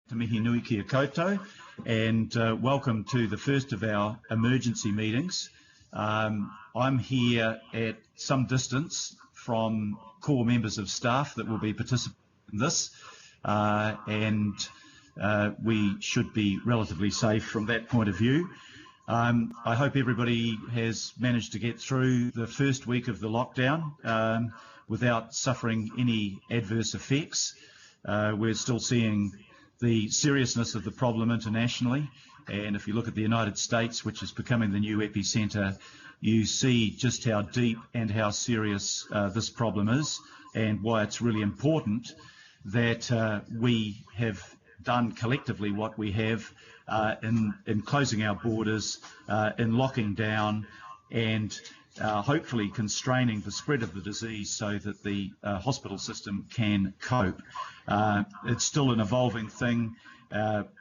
Te mihi nui kia koutou, and welcome to the first of our emergency meetings. I'm here at some distance from core members of staff that will be participating in this, and we should be relatively safe from that point of view. I hope everybody has managed to get through the first week of the lockdown without suffering any adverse effects. We're still seeing the seriousness of the problem internationally, and if you look at the United States, which is becoming the new epicenter, you see just how deep and how serious this problem is, and why it's really important that we have done collectively what we have in closing our borders, in locking down, and hopefully constraining the spread of the disease so that the hospital system can cope. It's still an evolving thing.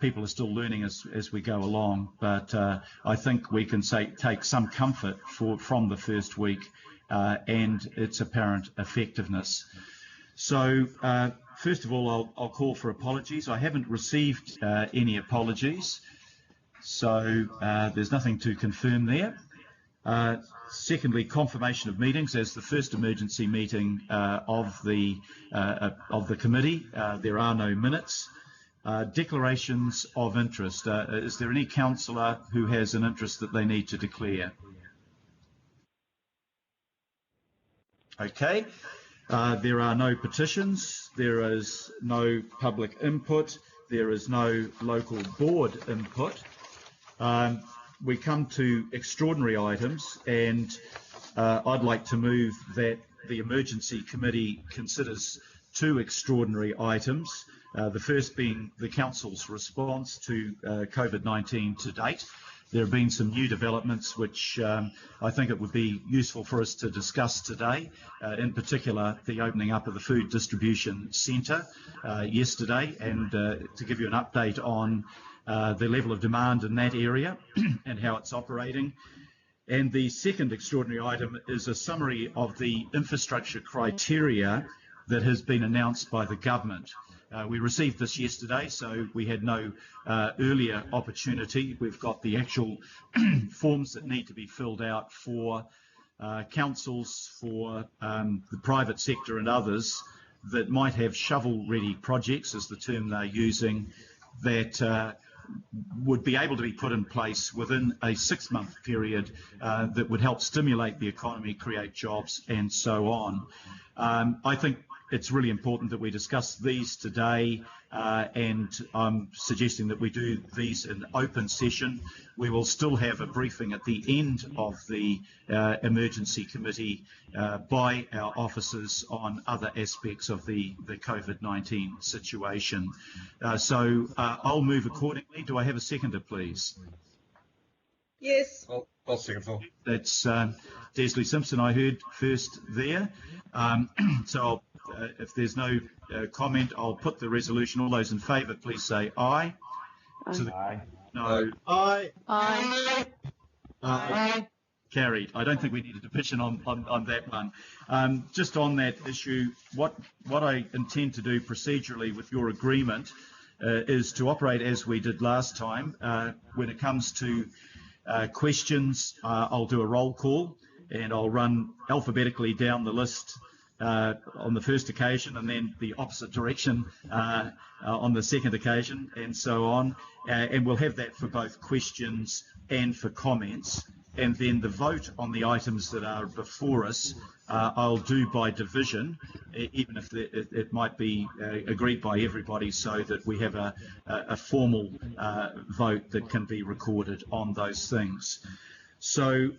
People are still learning as we go along, but I think we can take some comfort from the first week and its apparent effectiveness. So first of all, I'll call for apologies. I haven't received any apologies, so there's nothing to confirm there. Secondly, confirmation of meetings as the first emergency meeting of the committee. There are no minutes. Declarations of interest. Is there any councillor who has an interest that they need to declare? Okay. There are no petitions. There is no public input. There is no local board input. We come to extraordinary items, and I'd like to move that the Emergency Committee considers two extraordinary items, the first being the Council's response to COVID-19 to date. There have been some new developments which I think it would be useful for us to discuss today, in particular the opening up of the Food Distribution Centre yesterday, and to give you an update on the level of demand in that area and how it's operating. And the second extraordinary item is a summary of the infrastructure criteria that has been announced by the government. We received this yesterday, so we had no earlier opportunity. We've got the actual forms that need to be filled out for councils, for the private sector and others that might have shovel-ready projects, is the term they're using, that would be able to be put in place within a 6-month period that would help stimulate the economy, create jobs, and so on. I think it's really important that we discuss these today, and I'm suggesting that we do these in open session. We will still have a briefing at the end of the Emergency Committee by our officers on other aspects of the COVID-19 situation. So I'll move accordingly. Do I have a seconder, please? Yes. I'll second, Phil. That's Desley Simpson I heard first there. So if there's no comment, I'll put the resolution. All those in favour, please say aye. Aye. No. Aye. Aye. Carried. I don't think we need a division on that one. Just on that issue, what I intend to do procedurally with your agreement is to operate as we did last time. When it comes to questions, I'll do a roll call, and I'll run alphabetically down the list on the first occasion, and then the opposite direction on the second occasion, and so on. And we'll have that for both questions and for comments. And then the vote on the items that are before us, I'll do by division, even if it might be agreed by everybody, so that we have a formal vote that can be recorded on those things. So